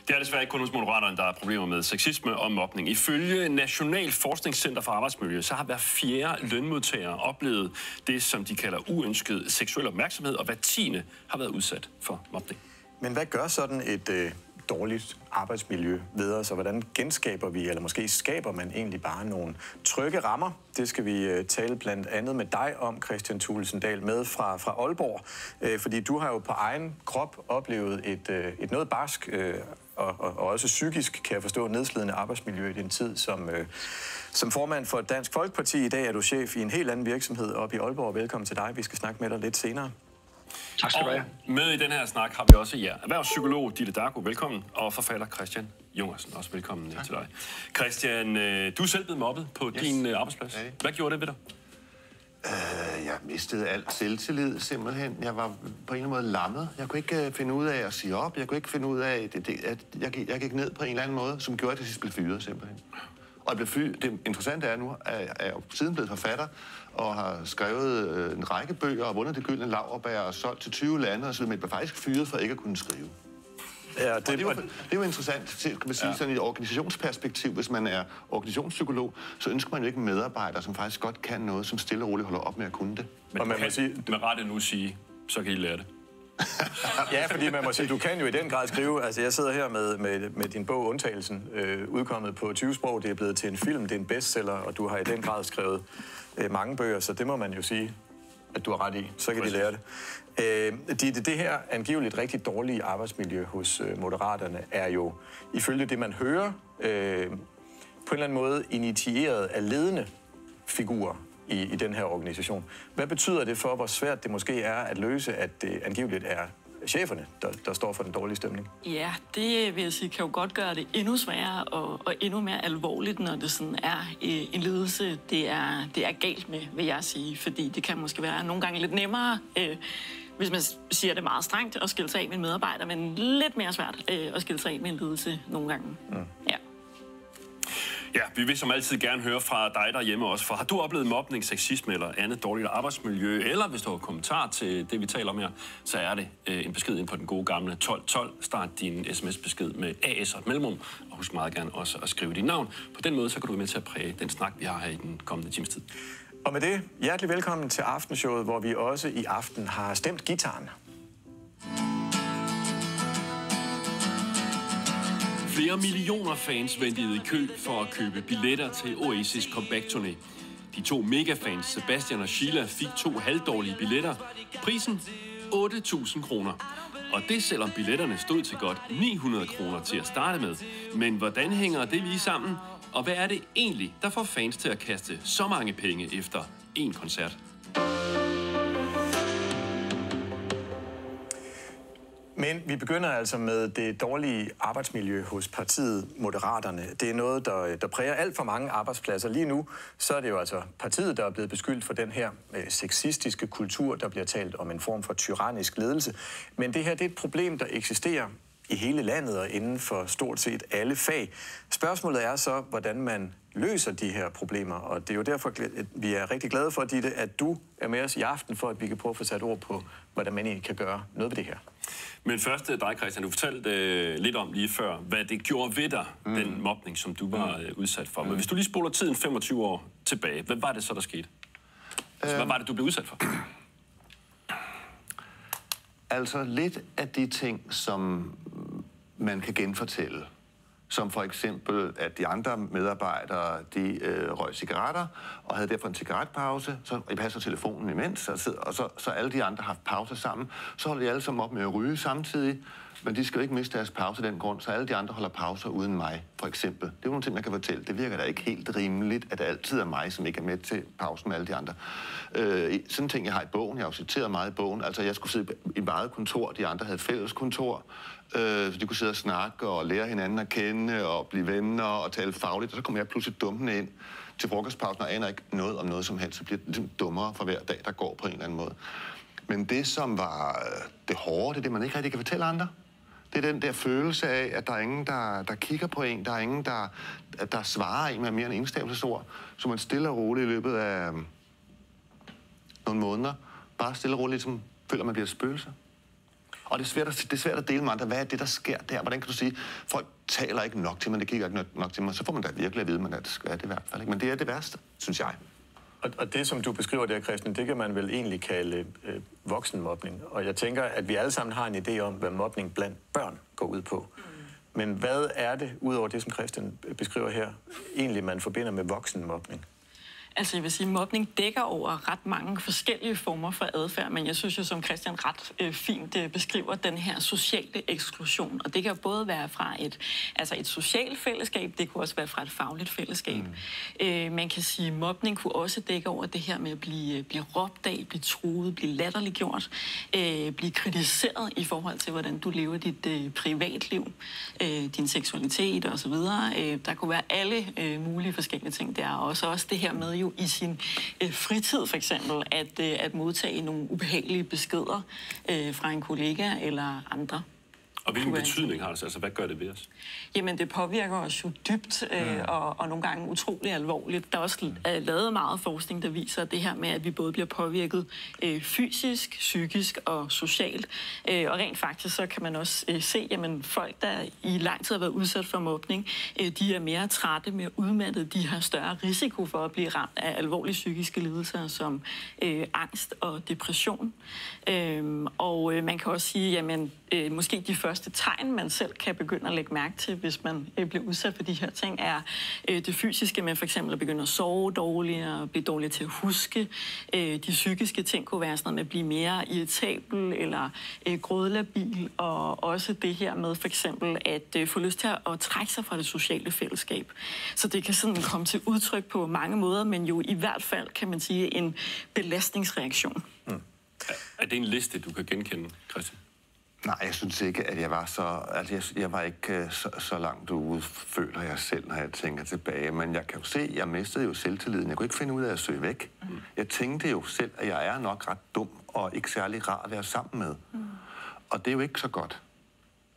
Det er desværre ikke kun hos Moderaterne, der er problemer med sexisme og mobning. Ifølge National Forskningscenter for Arbejdsmiljø, så har hver fjerde lønmodtager oplevet det, som de kalder uønsket seksuel opmærksomhed, og hver tiende har været udsat for mobning. Men hvad gør sådan et dårligt arbejdsmiljø ved os, og hvordan genskaber vi, eller måske skaber man egentlig bare nogle trygge rammer? Det skal vi tale blandt andet med dig om, Kristian Thulesen Dahl, med fra Aalborg. Fordi du har jo på egen krop oplevet et noget barsk og også psykisk, kan jeg forstå, nedslidende arbejdsmiljø i din tid som formand for Dansk Folkeparti. I dag er du chef i en helt anden virksomhed oppe i Aalborg. Velkommen til dig. Vi skal snakke med dig lidt senere. Tak skal du have. Med i den her snak har vi også erhvervspsykolog Ditte Darko, velkommen, og forfatter Christian Jungersen, også velkommen til dig. Christian, du er selv blevet mobbet på din arbejdsplads. Hvad gjorde det ved dig? Jeg mistede alt selvtillid, simpelthen. Jeg var på en eller anden måde lammet. Jeg kunne ikke finde ud af at sige op. Jeg kunne ikke finde ud af, at jeg gik ned på en eller anden måde, som gjorde, at jeg blev fyret, simpelthen. Og jeg blev fyret. Det interessante er nu, at jeg er siden blevet forfatter, og har skrevet en række bøger og vundet det gyldne laurbær og solgt til 20 lande, og så men jeg blev faktisk fyret for ikke at kunne skrive. Ja, det er jo interessant, kan man sige, sådan i et organisationsperspektiv. Hvis man er organisationspsykolog, så ønsker man jo ikke medarbejdere, som faktisk godt kan noget, som stille og roligt holder op med at kunne det. Men og man kan med rette nu sige, så kan I lære det. Ja, fordi man må sige, du kan jo i den grad skrive. Altså, jeg sidder her med din bog Undtagelsen, udkommet på 20 sprog. Det er blevet til en film, det er en bestseller, og du har i den grad skrevet mange bøger, så det må man jo sige, at du har ret i. Så kan de lære det. Det her angiveligt rigtig dårlige arbejdsmiljø hos Moderaterne er jo, ifølge det man hører, på en eller anden måde initieret af ledende figurer i den her organisation. Hvad betyder det for, hvor svært det måske er at løse, at det angiveligt er cheferne, der står for den dårlige stemning? Ja, det vil jeg sige, kan jo godt gøre det endnu sværere og endnu mere alvorligt, når det sådan er en ledelse, det er galt med, vil jeg sige. Fordi det kan måske være nogle gange lidt nemmere, hvis man siger det meget strengt, at skille sig af med en medarbejder, men lidt mere svært at skille sig af med en ledelse nogle gange. Ja. Ja, vi vil som altid gerne høre fra dig derhjemme også, for har du oplevet mobning, sexisme eller andet dårligt arbejdsmiljø, eller hvis du har kommentar til det, vi taler om her, så er det en besked ind på den gode gamle 1212. Start din sms-besked med AS og et mellemrum, og husk meget gerne også at skrive dit navn. På den måde, så kan du være med til at præge den snak, vi har her i den kommende times tid. Og med det, hjertelig velkommen til Aftenshowet, hvor vi også i aften har stemt gitaren. Flere millioner fans ventede i kø for at købe billetter til Oasis comeback-turné. De to megafans, Sebastian og Sheila, fik 2 halvdårlige billetter. Prisen 8.000 kroner. Og det selvom billetterne stod til godt 900 kroner til at starte med. Men hvordan hænger det lige sammen? Og hvad er det egentlig, der får fans til at kaste så mange penge efter én koncert? Men vi begynder altså med det dårlige arbejdsmiljø hos partiet Moderaterne. Det er noget, der præger alt for mange arbejdspladser. Lige nu så er det jo altså partiet, der er blevet beskyldt for den her sexistiske kultur, der bliver talt om en form for tyrannisk ledelse. Men det her det er et problem, der eksisterer i hele landet og inden for stort set alle fag. Spørgsmålet er så, hvordan man løser de her problemer, og det er jo derfor, at vi er rigtig glade for, Ditte, at du er med os i aften, for at vi kan prøve at få sat ord på, hvordan man egentlig kan gøre noget ved det her. Men først dig, Christian, du fortalte lidt om lige før, hvad det gjorde ved dig, den mobning, som du var udsat for. Men hvis du lige spoler tiden 25 år tilbage, hvad var det så, der skete? Altså, hvad var det, du blev udsat for? Altså lidt af de ting, som man kan genfortælle. Som for eksempel, at de andre medarbejdere, de røg cigaretter, og havde derfor en cigaretpause, så jeg passer telefonen imens, og så alle de andre har haft pause sammen. Så holder de alle sammen op med at ryge samtidig, men de skal jo ikke miste deres pause af den grund, så alle de andre holder pauser uden mig, for eksempel. Det er jo nogle ting, man kan fortælle. Det virker da ikke helt rimeligt, at det altid er mig, som ikke er med til pausen med alle de andre. Sådan en ting, jeg har i bogen, jeg har jo citeret meget i bogen, altså jeg skulle sidde i meget kontor, de andre havde fælles kontor, så de kunne sidde og snakke og lære hinanden at kende og blive venner og tale fagligt, og så kom jeg pludselig dummende ind til frokostpausen og aner ikke noget om noget som helst, så bliver det ligesom dummere for hver dag, der går på en eller anden måde. Men det, som var det hårde, det er det, man ikke rigtig kan fortælle andre. Det er den der følelse af, at der er ingen, der kigger på en, der er ingen, der svarer en med mere end enstavelsesord, så man stille og roligt i løbet af nogle måneder, bare stille og roligt, ligesom føler man bliver et spøgelse. Og det er svært at dele med andre. Hvad er det, der sker der? Hvordan kan du sige, folk taler ikke nok til mig, det kigger ikke nok til mig. Så får man da virkelig at vide, men det er det i hvert fald ikke. Men det er det værste, synes jeg. Og det, som du beskriver der, Christian, det kan man vel egentlig kalde voksenmobning. Og jeg tænker, at vi alle sammen har en idé om, hvad mobning blandt børn går ud på. Men hvad er det, udover det, som Christian beskriver her, egentlig man forbinder med voksenmobning? Altså jeg vil sige, at mobning dækker over ret mange forskellige former for adfærd, men jeg synes jo, som Christian ret fint beskriver, den her sociale eksklusion. Og det kan både være fra et socialt fællesskab, det kunne også være fra et fagligt fællesskab. Man kan sige, at mobning kunne også dække over det her med at blive råbt af, blive truet, blive latterliggjort, blive kritiseret i forhold til, hvordan du lever dit privatliv, din seksualitet osv. Der kunne være alle mulige forskellige ting der, og også det her med jo i sin fritid for eksempel, at modtage nogle ubehagelige beskeder fra en kollega eller andre. Og hvilken betydning har det? Altså, hvad gør det ved os? Jamen, det påvirker os jo dybt, og nogle gange utrolig alvorligt. Der er også lavet meget forskning, der viser det her med, at vi både bliver påvirket fysisk, psykisk og socialt. Og rent faktisk, så kan man også se, at folk, der i lang tid har været udsat for mobning, de er mere trætte, mere udmattede, de har større risiko for at blive ramt af alvorlige psykiske lidelser, som angst og depression. Og man kan også sige, jamen, måske de første tegn, man selv kan begynde at lægge mærke til, hvis man bliver udsat for de her ting, er det fysiske med for eksempel at begynde at sove dårligere, blive dårligere til at huske. De psykiske ting kunne være sådan noget med at blive mere irritabel eller grådlabil, og også det her med for eksempel at få lyst til at trække sig fra det sociale fællesskab. Så det kan sådan komme til udtryk på mange måder, men jo i hvert fald kan man sige en belastningsreaktion. Er det en liste, du kan genkende, Christian? Nej, jeg synes ikke, at jeg var så... Altså, jeg var ikke så langt ude, føler jeg selv, når jeg tænker tilbage. Men jeg kan jo se, jeg mistede jo selvtilliden. Jeg kunne ikke finde ud af at søge væk. Jeg tænkte jo selv, at jeg er nok ret dum og ikke særlig rar at være sammen med. Og det er jo ikke så godt.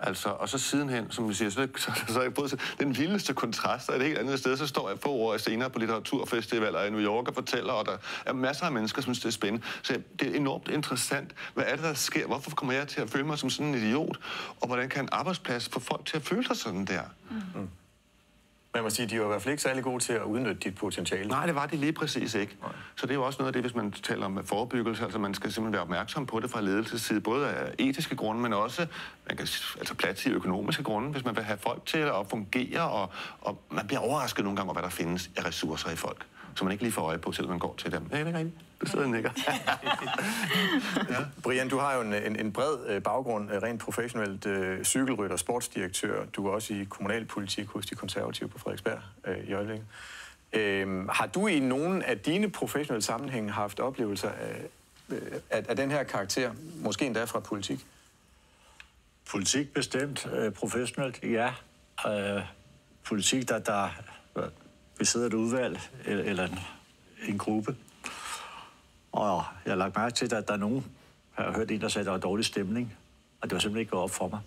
Altså, og så sidenhen, som vi siger, så er jeg både den vildeste kontrast, og et helt andet sted, så står jeg få år senere på litteraturfestivaler i New York og fortæller, og der er masser af mennesker, som synes, det er spændende. Så det er enormt interessant. Hvad er det, der sker? Hvorfor kommer jeg til at føle mig som sådan en idiot? Og hvordan kan en arbejdsplads få folk til at føle sig sådan der? Man må sige, de er jo i hvert fald ikke særlig gode til at udnytte dit potentiale. Nej, det var de lige præcis ikke. Nej. Så det er jo også noget af det, hvis man taler om forebyggelse, altså man skal simpelthen være opmærksom på det fra ledelsesside, både af etiske grunde, men også plads i økonomiske grunde, hvis man vil have folk til at fungere, og man bliver overrasket nogle gange over, hvad der findes af ressourcer i folk, så man ikke lige får øje på, selvom man går til dem. Ja, det er rigtigt. Du sidder og nikker. Ja. Brian, du har jo en bred baggrund, rent professionelt cykelrytter, sportsdirektør. Du er også i kommunalpolitik hos de konservative på Frederiksberg i øjeblikket. Har du i nogen af dine professionelle sammenhænge haft oplevelser af den her karakter, måske endda fra politik? Politik bestemt, professionelt, ja. Politik, der besidder et udvalg eller en gruppe. Og jeg har lagt mærke til, at der er nogen, jeg har hørt en, der sagde, at der var dårlig stemning, og det var simpelthen ikke gået op for mig.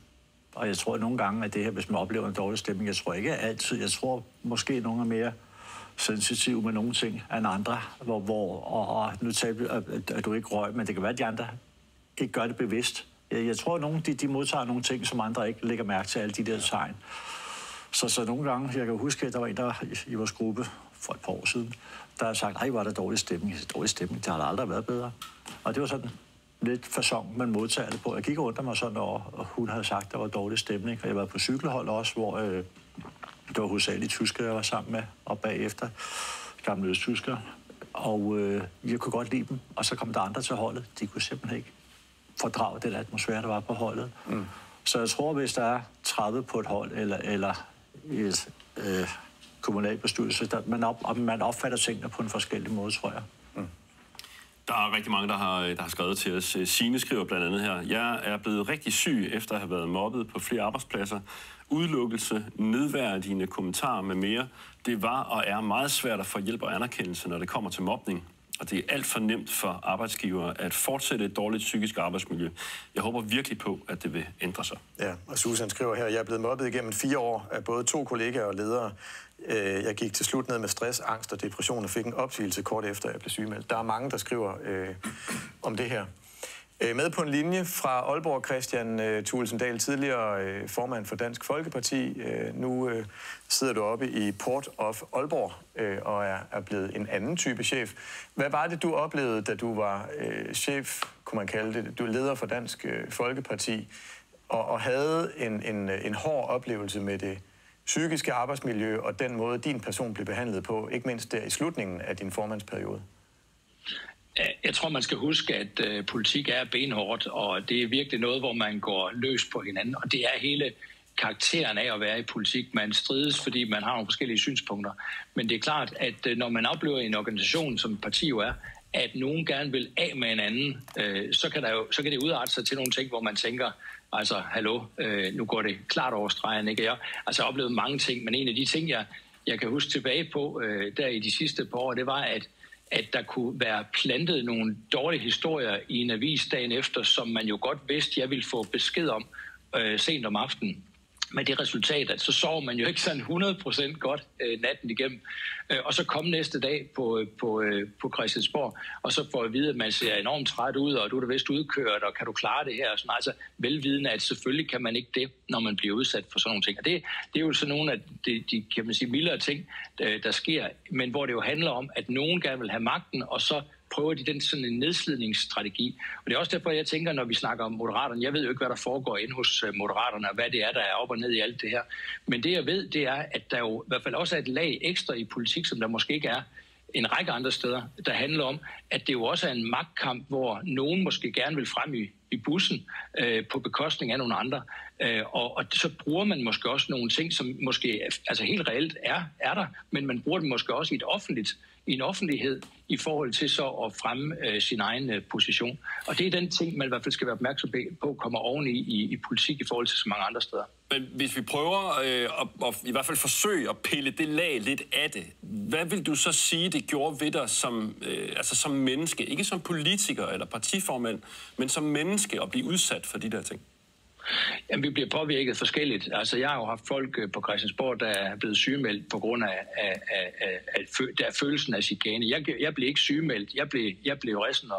Og jeg tror nogle gange, at det her, hvis man oplever en dårlig stemning, jeg tror ikke altid, jeg tror måske nogen er mere sensitive med nogle ting end andre, og nu taler at du ikke røg, men det kan være, at de andre ikke gør det bevidst. Jeg tror, at nogen de modtager nogle ting, som andre ikke lægger mærke til, alle de der tegn. Så nogle gange, jeg kan huske, at der var en, der i vores gruppe for et par år siden, der har sagt, ej, var der dårlig stemning. Dårlig stemning, det har der aldrig været bedre. Og det var sådan lidt facon, man modtager det på. Jeg gik under mig sådan over, og hun havde sagt, at der var dårlig stemning. Og jeg var på cykelhold også, hvor det var hovedsageligt tyskere, jeg var sammen med, og bagefter gamle østtyskere. Og jeg kunne godt lide dem, og så kom der andre til holdet. De kunne simpelthen ikke fordrage den atmosfære, der var på holdet. Så jeg tror, hvis der er 30 på et hold, eller et kommunalbestyrelse, man opfatter tingene på en forskellig måde, tror jeg. Der er rigtig mange, der har skrevet til os. Signe skriver blandt andet her: Jeg er blevet rigtig syg efter at have været mobbet på flere arbejdspladser. Udelukkelse, nedværdigende kommentarer med mere. Det var og er meget svært at få hjælp og anerkendelse, når det kommer til mobning. Og det er alt for nemt for arbejdsgivere at fortsætte et dårligt psykisk arbejdsmiljø. Jeg håber virkelig på, at det vil ændre sig. Ja, og Susan skriver her: Jeg er blevet mobbet igennem 4 år af både 2 kollegaer og ledere. Jeg gik til slut ned med stress, angst og depression og fik en opsigelse kort efter, jeg blev sygemeldt. Der er mange, der skriver om det her. Med på en linje fra Aalborg, Kristian Thulesen Dahl, tidligere formand for Dansk Folkeparti. Nu sidder du oppe i Port of Aalborg og er blevet en anden type chef. Hvad var det, du oplevede, da du var chef, kunne man kalde det? Du er leder for Dansk Folkeparti og havde en hård oplevelse med det psykiske arbejdsmiljø og den måde, din person blev behandlet på, ikke mindst der i slutningen af din formandsperiode? Jeg tror, man skal huske, at politik er benhårdt, og det er virkelig noget, hvor man går løs på hinanden. Og det er hele karakteren af at være i politik. Man strides, fordi man har nogle forskellige synspunkter. Men det er klart, at når man oplever i en organisation, som et parti jo er, at nogen gerne vil af med en anden, så kan det udarte sig til nogle ting, hvor man tænker, altså, hallo, nu går det klart over stregen, ikke? Jeg har oplevet mange ting, men en af de ting, jeg kan huske tilbage på der i de sidste par år, det var, at der kunne være plantet nogle dårlige historier i en avis dagen efter, som man jo godt vidste, jeg ville få besked om sent om aftenen. Med det resultat, at så sover man jo ikke sådan 100% godt natten igennem. Og så kom næste dag på Christiansborg, og så får jeg at vide, at man ser enormt træt ud, og du er da vist udkørt, og kan du klare det her? Og sådan, altså velvidende, at selvfølgelig kan man ikke det, når man bliver udsat for sådan nogle ting. Og det er jo sådan nogle af de kan man sige, mildere ting, der sker, men hvor det jo handler om, at nogen gerne vil have magten, og så prøver de den sådan en nedslidningsstrategi. Og det er også derfor, jeg tænker, når vi snakker om Moderaterne, jeg ved jo ikke, hvad der foregår inde hos Moderaterne, og hvad det er, der er op og ned i alt det her. Men det, jeg ved, det er, at der jo i hvert fald også er et lag ekstra i politik, som der måske ikke er en række andre steder, der handler om, at det jo også er en magtkamp, hvor nogen måske gerne vil frem i bussen på bekostning af nogle andre. Og så bruger man måske også nogle ting, som måske altså helt reelt er der, men man bruger dem måske også i en offentlighed i forhold til så at fremme sin egen position. Og det er den ting, man i hvert fald skal være opmærksom på, kommer oveni i politik i forhold til så mange andre steder. Men hvis vi prøver at i hvert fald forsøge at pille det lag lidt af det, hvad vil du så sige, det gjorde ved dig som menneske? Ikke som politiker eller partiformand, men som menneske at blive udsat for de der ting? Jamen, vi bliver påvirket forskelligt. Altså, jeg har jo haft folk på Christiansborg, der er blevet sygemeldt på grund af følelsen af chikane. Jeg blev ikke sygemeldt. Jeg blev resten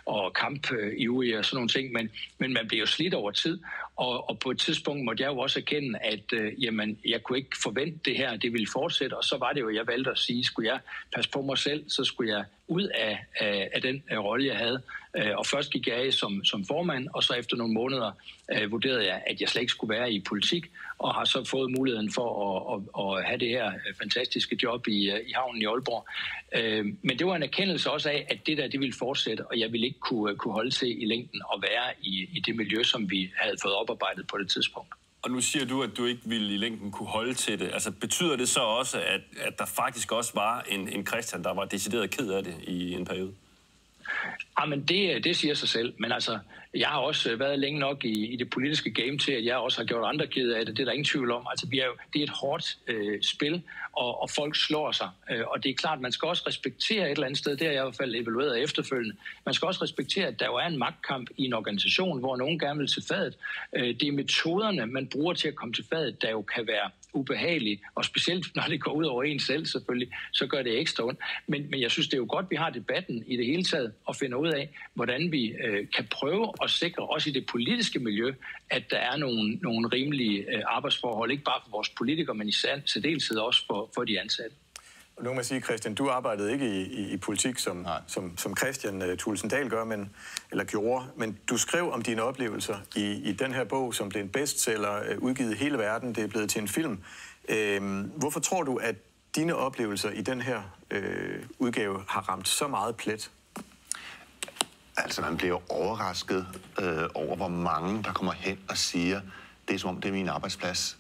og kampivrig og sådan nogle ting, men man bliver jo slidt over tid. Og på et tidspunkt måtte jeg jo også erkende, at jeg kunne ikke forvente det her, det ville fortsætte. Og så var det jo, jeg valgte at sige, skulle jeg passe på mig selv, så skulle jeg ud af den rolle, jeg havde. Og først gik jeg af som formand, og så efter nogle måneder vurderede jeg, at jeg slet ikke skulle være i politik, og har så fået muligheden for at have det her fantastiske job i havnen i Aalborg. Men det var en erkendelse også af, at det der, det ville fortsætte, og jeg ville ikke kunne holde til i længden at være i det miljø, som vi havde fået oparbejdet på det tidspunkt. Og nu siger du, at du ikke ville i længden kunne holde til det. Altså, betyder det så også, at der faktisk også var en Christian, der var decideret ked af det i en periode? Jamen, det siger sig selv. Men altså, jeg har også været længe nok i det politiske game til, at jeg også har gjort andre ked af det. Det er der ingen tvivl om. Altså, det er et hårdt spil, og folk slår sig. Og det er klart, man skal også respektere et eller andet sted, det har jeg i hvert fald evalueret efterfølgende. Man skal også respektere, at der jo er en magtkamp i en organisation, hvor nogen gerne vil til fadet. Det er metoderne, man bruger til at komme til fadet, der jo kan være ubehageligt, og specielt når det går ud over en selv selvfølgelig, så gør det ekstra ondt. Men jeg synes, det er jo godt, vi har debatten i det hele taget, og finder ud af, hvordan vi kan prøve at sikre, også i det politiske miljø, at der er nogle rimelige arbejdsforhold, ikke bare for vores politikere, men i særdeleshed også for de ansatte. Og nu kan man sige, Christian, du arbejdede ikke i politik, som Kristian Thulesen Dahl gør, eller gjorde, men du skrev om dine oplevelser i den her bog, som blev en bestseller, udgivet i hele verden. Det er blevet til en film. Hvorfor tror du, at dine oplevelser i den her udgave har ramt så meget plet? Altså, man bliver overrasket over, hvor mange, der kommer hen og siger, det er som om, det er min arbejdsplads.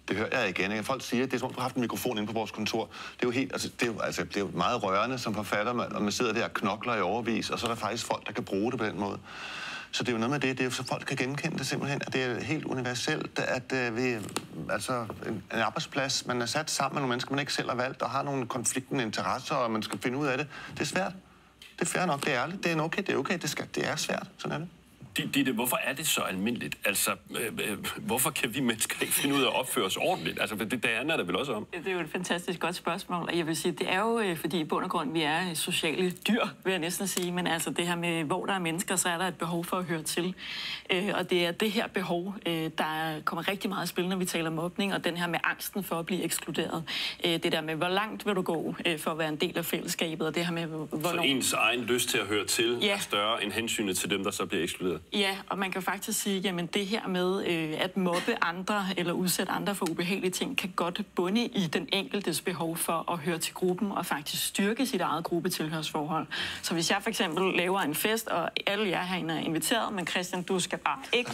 Det hører jeg igen. Folk siger, det er som om, du har haft en mikrofon inde på vores kontor. Det er jo helt, altså, det er jo meget rørende som forfatter, og man sidder der og knokler i overvis, og så er der faktisk folk, der kan bruge det på den måde. Så det er jo noget med det er jo så folk kan genkende det simpelthen, at det er helt universelt, at en arbejdsplads, man er sat sammen med nogle mennesker, man ikke selv har valgt, og har nogle konfliktende interesser, og man skal finde ud af det. Det er svært. Det er fair nok, det er ærligt, det er okay, det er svært, sådan er det. Ditte, hvorfor er det så almindeligt? Altså, hvorfor kan vi mennesker ikke finde ud af at opføre os ordentligt? Altså, det handler det vel også om? Det er jo et fantastisk godt spørgsmål, og jeg vil sige, det er jo, fordi i bund og grund, vi er sociale dyr, vil jeg næsten sige, men altså det her med, hvor der er mennesker, så er der et behov for at høre til. Og det er det her behov, der kommer rigtig meget i spil, når vi taler mobning, og den her med angsten for at blive ekskluderet. Det der med, hvor langt vil du gå for at være en del af fællesskabet, og det her med, hvornår... Så ens egen lyst til at høre til er større end hensynet til dem, der så bliver ekskluderet? Ja, og man kan faktisk sige, jamen det her med at mobbe andre eller udsætte andre for ubehagelige ting, kan godt bunde i den enkeltes behov for at høre til gruppen og faktisk styrke sit eget gruppetilhørsforhold. Så hvis jeg for eksempel laver en fest, og alle jer herinde er inviteret, men Christian, du skal bare ikke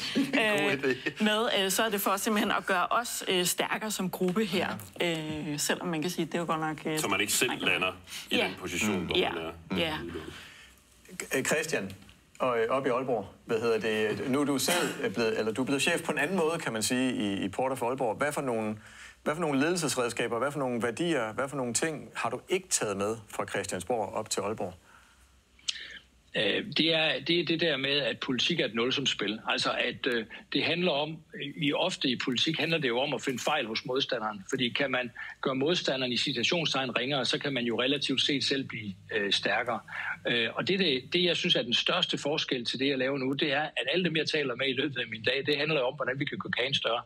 med, så er det for simpelthen at gøre os stærkere som gruppe her. Selvom man kan sige, det er jo godt nok... så man ikke selv lander i den position, hvor man er. Christian, og oppe i Aalborg, nu er du selv blevet chef på en anden måde, kan man sige, i Porter for Aalborg. Hvad for nogle ledelsesredskaber, hvad for nogle værdier, hvad for nogle ting har du ikke taget med fra Christiansborg op til Aalborg? Det er det der med, at politik er et nulsumsspil. Altså, at det handler om, ofte i politik handler det jo om at finde fejl hos modstanderen. Fordi kan man gøre modstanderen i citationstegn ringere, så kan man jo relativt set selv blive stærkere. Og det, jeg synes er den største forskel til det, jeg laver nu, det er, at alle dem, jeg taler med i løbet af min dag, det handler om, hvordan vi kan gøre kagen større.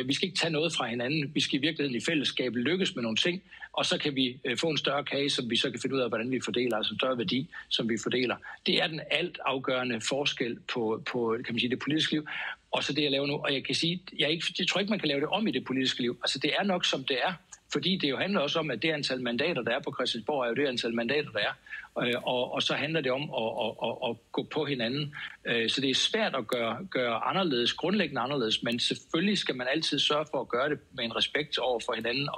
Vi skal ikke tage noget fra hinanden. Vi skal i virkeligheden i fællesskab lykkes med nogle ting, og så kan vi få en større kage, som vi så kan finde ud af, hvordan vi fordeler, altså en større værdi, som vi fordeler. Det er den alt afgørende forskel på kan man sige, det politiske liv, og så det, jeg laver nu. Og jeg kan sige, jeg tror ikke, man kan lave det om i det politiske liv. Altså, det er nok, som det er. Fordi det jo handler også om, at det antal mandater, der er på Christiansborg, er jo det antal mandater, der er. Og så handler det om at gå på hinanden. Så det er svært at gøre anderledes, grundlæggende anderledes, men selvfølgelig skal man altid sørge for at gøre det med en respekt over for hinanden,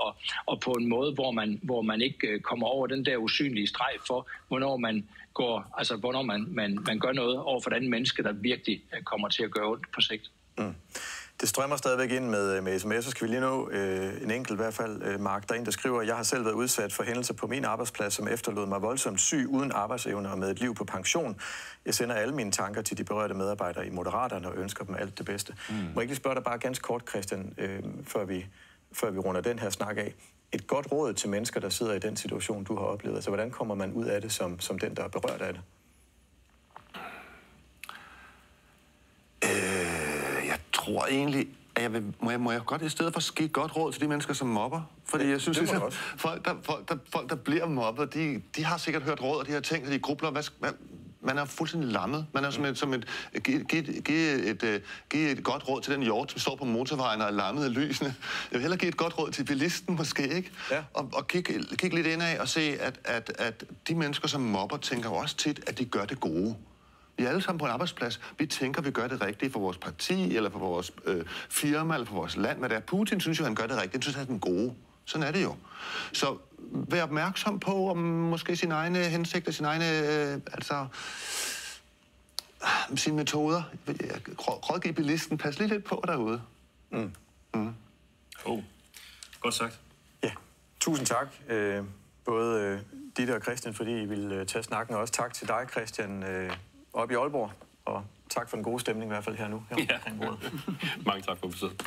og på en måde, hvor man ikke kommer over den der usynlige streg for, hvornår man går, altså hvornår man gør noget over for den menneske, der virkelig kommer til at gøre ondt på sigt. Mm. Det strømmer stadigvæk ind med sms'er. Så skal vi lige nå en enkelt i hvert fald, Mark. Der er en, der skriver, jeg har selv været udsat for hændelser på min arbejdsplads, som efterlod mig voldsomt syg, uden arbejdsevne og med et liv på pension. Jeg sender alle mine tanker til de berørte medarbejdere i Moderaterne og ønsker dem alt det bedste. Må jeg ikke lige spørge dig bare ganske kort, Christian, før vi runder den her snak af. Et godt råd til mennesker, der sidder i den situation, du har oplevet. Altså, hvordan kommer man ud af det som den, der er berørt af det? Jeg tror egentlig, at må jeg godt i stedet for give et godt råd til de mennesker, som mobber? Fordi jeg synes, at folk, der bliver mobbet, de har sikkert hørt råd, og de har tænkt, at de grubler. Man er fuldstændig lammet. Man er give et godt råd til den hjort, som står på motorvejen og er lammet af lysene. Jeg vil hellere give et godt råd til bilisten, måske, ikke? Ja. Og kigge lidt indad og se, at de mennesker, som mobber, tænker jo også tit, at de gør det gode. Vi er alle sammen på en arbejdsplads. Vi tænker, vi gør det rigtige for vores parti, eller for vores firma, eller for vores land. Men Putin synes jo, han gør det rigtigt. Han synes, han er den gode. Sådan er det jo. Så vær opmærksom på, om måske sine egne hensigter, sine egne, sine metoder. Rådgiv bilisten. Pas lige lidt på derude. Godt sagt. Ja, tusind tak. Både Ditte og Christian, fordi I ville tage snakken, og også tak til dig, Christian, oppe i Aalborg. Og tak for den gode stemning i hvert fald her nu. Mange tak for besøget.